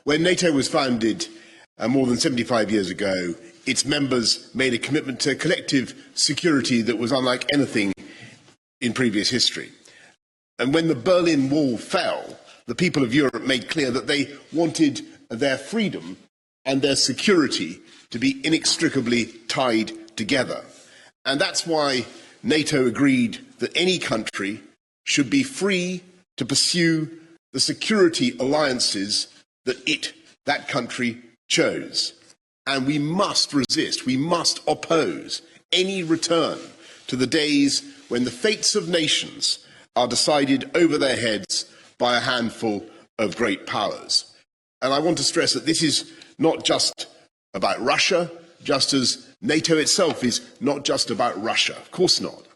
When NATO was founded more than 75 years ago, its members made a commitment to collective security that was unlike anything in previous history. And when the Berlin Wall fell, the people of Europe made clear that they wanted their freedom and their security to be inextricably tied together. And that's why NATO agreed that any country should be free to pursue the security alliances that that country chose. And we must resist, we must oppose any return to the days when the fates of nations are decided over their heads by a handful of great powers. And I want to stress that this is not just about Russia, just as NATO itself is not just about Russia. Of course not.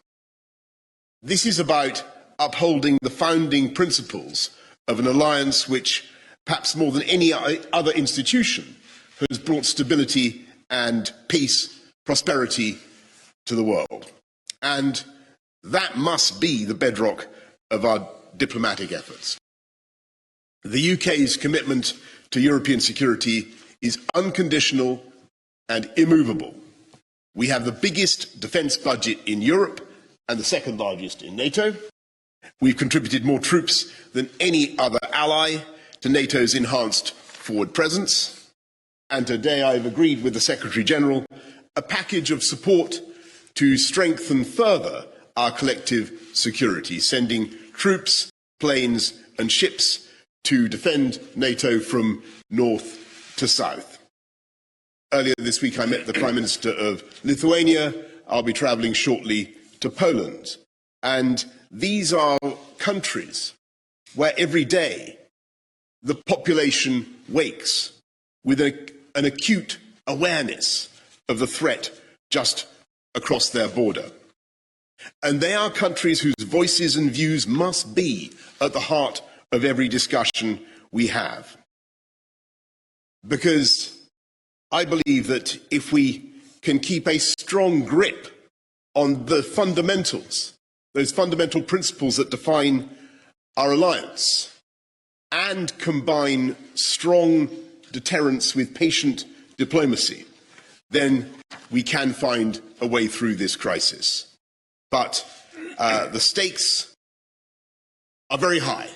This is about upholding the founding principles of an alliance which, perhaps more than any other institution, has brought stability and peace, prosperity to the world. And that must be the bedrock of our diplomatic efforts. The UK's commitment to European security is unconditional and immovable. We have the biggest defence budget in Europe and the second largest in NATO. We've contributed more troops than any other ally to NATO's enhanced forward presence. And today I've agreed with the Secretary-General a package of support to strengthen further our collective security, sending troops, planes and ships to defend NATO from north to south. Earlier this week I met the Prime Minister of Lithuania. I'll be travelling shortly to Poland. And these are countries where every day the population wakes with an acute awareness of the threat just across their border. And they are countries whose voices and views must be at the heart of every discussion we have. Because I believe that if we can keep a strong grip on the fundamentals, those fundamental principles that define our alliance, and combine strong deterrence with patient diplomacy, then we can find a way through this crisis. But the stakes are very high,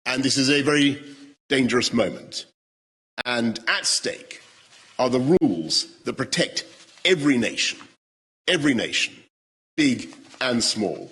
and this is a very dangerous moment. And at stake are the rules that protect every nation, big and small.